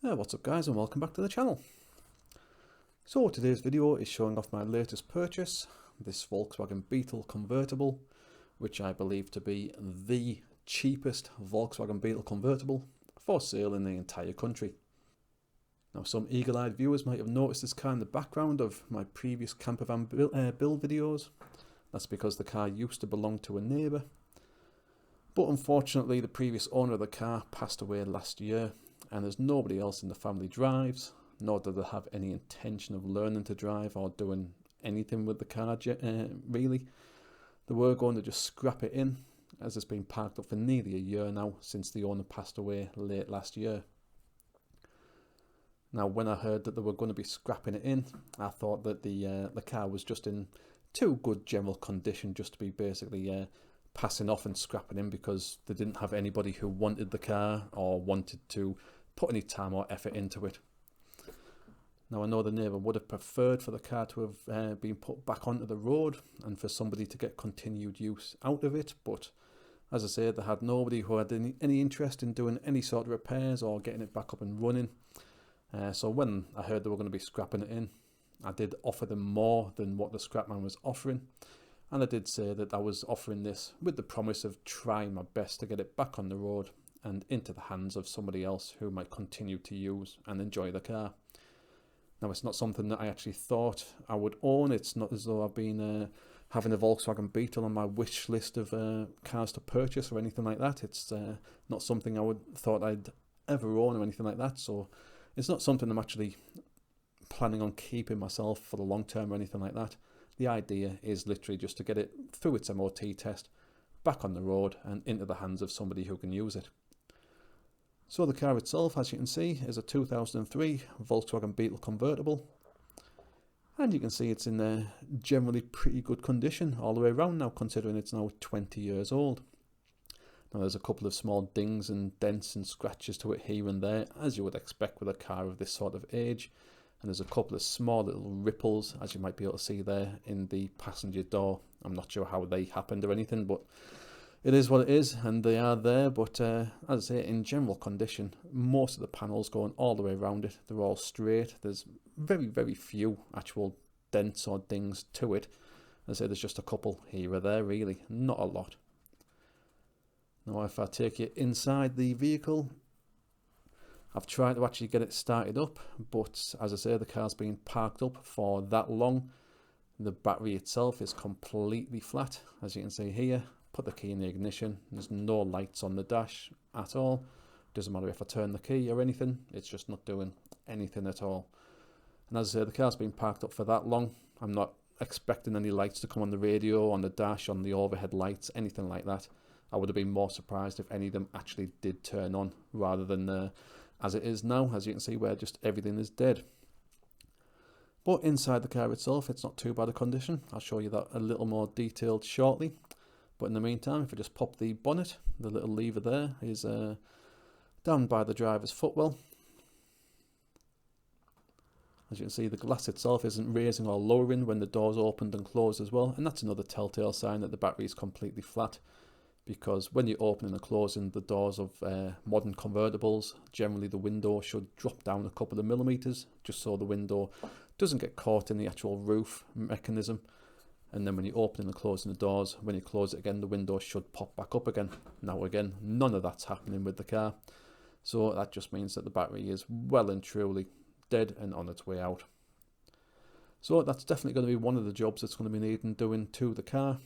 What's up guys, and welcome back to the channel. So today's video is showing off my latest purchase, this Volkswagen Beetle Convertible, which I believe to be the cheapest Volkswagen Beetle Convertible for sale in the entire country. Now, some eagle-eyed viewers might have noticed this car in the background of my previous campervan build videos. That's because the car used to belong to a neighbour, but unfortunately the previous owner of the car passed away last year, and there's nobody else in the family drives, nor do they have any intention of learning to drive or doing anything with the car really. They were going to just scrap it in, as it's been parked up for nearly a year now since the owner passed away late last year. Now, when I heard that they were going to be scrapping it in, I thought that the car was just in too good general condition just to be basically passing off and scrapping in, because they didn't have anybody who wanted the car or wanted to put any time or effort into it. Now, I know the neighbour would have preferred for the car to have been put back onto the road and for somebody to get continued use out of it, but as I said, they had nobody who had any interest in doing any sort of repairs or getting it back up and running. So when I heard they were going to be scrapping it in, I did offer them more than what the scrapman was offering, and I did say that I was offering this with the promise of trying my best to get it back on the road and into the hands of somebody else who might continue to use and enjoy the car. Now, it's not something that I actually thought I would own. It's not as though I've been having a Volkswagen Beetle on my wish list of cars to purchase or anything like that. It's not something I would thought I'd ever own or anything like that. So it's not something I'm actually planning on keeping myself for the long term or anything like that. The idea is literally just to get it through its MOT test, back on the road and into the hands of somebody who can use it. So the car itself, as you can see, is a 2003 Volkswagen Beetle Convertible, and you can see it's in a generally pretty good condition all the way around now, considering it's now 20 years old. Now, there's a couple of small dings and dents and scratches to it here and there, as you would expect with a car of this sort of age, and there's a couple of small little ripples, as you might be able to see there, in the passenger door. I'm not sure how they happened or anything, but it is what it is, and they are there. But as I say, in general condition, most of the panels going all the way around it, they're all straight. There's very few actual dents or dings to it. As I say, there's just a couple here or there, really, not a lot. Now, if I take you inside the vehicle, I've tried to actually get it started up, but as I say, the car's been parked up for that long. The battery itself is completely flat, as you can see here. Put the key in the ignition, there's no lights on the dash at all. Doesn't matter if I turn the key or anything, it's just not doing anything at all. And as I say, the car's been parked up for that long. I'm not expecting any lights to come on the radio, on the dash, on the overhead lights, anything like that. I would have been more surprised if any of them actually did turn on, rather than as it is now, as you can see, where just everything is dead. But inside the car itself, it's not too bad a condition. I'll show you that a little more detailed shortly. But in the meantime, if I just pop the bonnet, the little lever there is down by the driver's footwell. As you can see, the glass itself isn't raising or lowering when the door's opened and closed as well, and that's another telltale sign that the battery is completely flat, because when you're opening and closing the doors of modern convertibles, generally the window should drop down a couple of millimeters, just so the window doesn't get caught in the actual roof mechanism. And then when you're opening and closing the doors, when you close it again, the window should pop back up again. Now again, none of that's happening with the car. So that just means that the battery is well and truly dead and on its way out. So that's definitely going to be one of the jobs that's going to be needing doing to the car.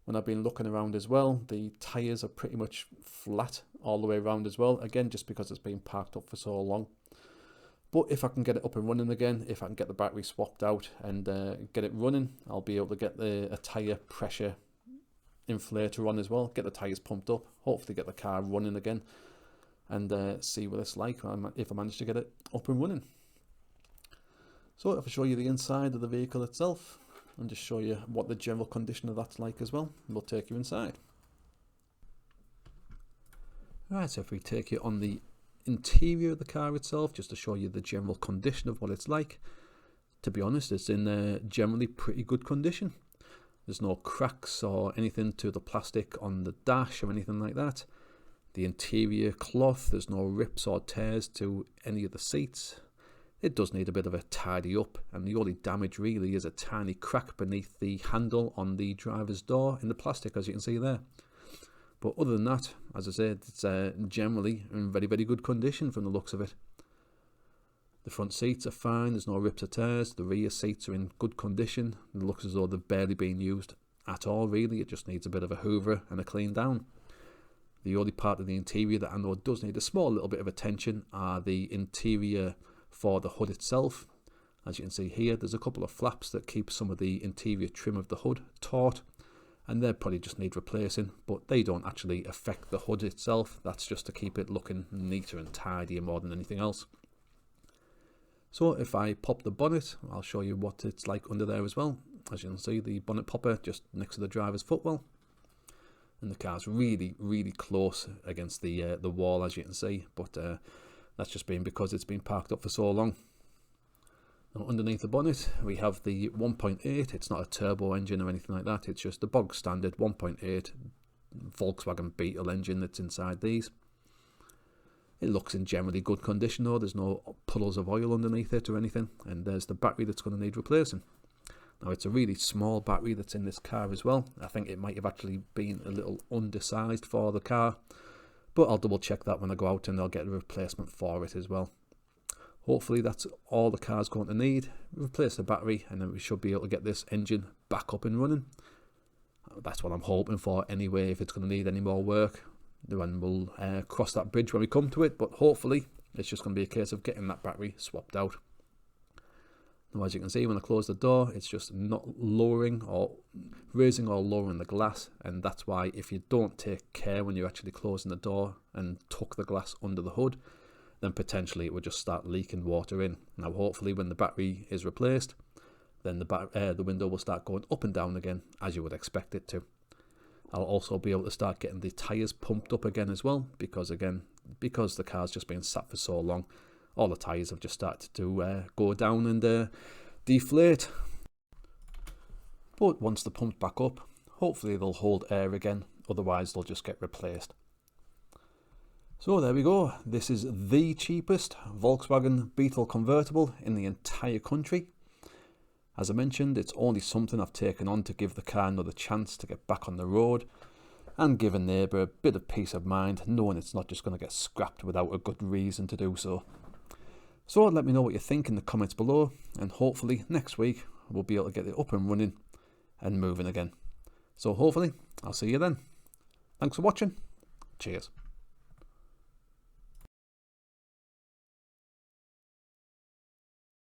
When I've been looking around as well, the tyres are pretty much flat all the way around as well. Again, just because it's been parked up for so long. But if I can get it up and running again, if I can get the battery swapped out and get it running, I'll be able to get a tyre pressure inflator on as well, get the tyres pumped up, hopefully get the car running again, and see what it's like if I manage to get it up and running. So if I show you the inside of the vehicle itself, and just show you what the general condition of that's like as well, we'll take you inside. Right, so if we take you on the interior of the car itself, just to show you the general condition of what it's like. To be honest, it's in a generally pretty good condition. There's no cracks or anything to the plastic on the dash or anything like that. The interior cloth, there's no rips or tears to any of the seats. It does need a bit of a tidy up, and the only damage really is a tiny crack beneath the handle on the driver's door in the plastic, as you can see there. But other than that, as I said, it's generally in very, very good condition from the looks of it. The front seats are fine, there's no rips or tears. The rear seats are in good condition. It looks as though they've barely been used at all really. It just needs a bit of a hoover and a clean down. The only part of the interior that I know does need a small little bit of attention are the interior for the hood itself. As you can see here, there's a couple of flaps that keep some of the interior trim of the hood taut, and they probably just need replacing, but they don't actually affect the hood itself. That's just to keep it looking neater and tidier more than anything else. So if I pop the bonnet, I'll show you what it's like under there as well. As you can see, the bonnet popper just next to the driver's footwell, and the car's really, really close against the wall, as you can see, but that's just been because it's been parked up for so long. Now, underneath the bonnet we have the 1.8. It's not a turbo engine or anything like that, it's just the bog standard 1.8 Volkswagen Beetle engine that's inside these. It looks in generally good condition though, there's no puddles of oil underneath it or anything, and there's the battery that's going to need replacing. Now it's a really small battery that's in this car as well. I think it might have actually been a little undersized for the car, but I'll double check that when I go out and I'll get a replacement for it as well. Hopefully that's all the car's going to need. Replace the battery and then we should be able to get this engine back up and running. That's what I'm hoping for anyway. If it's going to need any more work, then we'll cross that bridge when we come to it, but hopefully it's just going to be a case of getting that battery swapped out. Now as you can see, when I close the door, it's just not lowering or raising or lowering the glass, and that's why if you don't take care when you're actually closing the door and tuck the glass under the hood, then potentially it would just start leaking water in. Now hopefully when the battery is replaced, then the window will start going up and down again as you would expect it to. I'll also be able to start getting the tyres pumped up again as well, because the car's just been sat for so long, all the tyres have just started to go down and deflate. But once they're pumped back up, hopefully they'll hold air again, otherwise they'll just get replaced. So there we go, this is the cheapest Volkswagen Beetle Convertible in the entire country. As I mentioned, it's only something I've taken on to give the car another chance to get back on the road and give a neighbour a bit of peace of mind, knowing it's not just going to get scrapped without a good reason to do so. So let me know what you think in the comments below, and hopefully next week we'll be able to get it up and running and moving again. So hopefully I'll see you then. Thanks for watching. Cheers.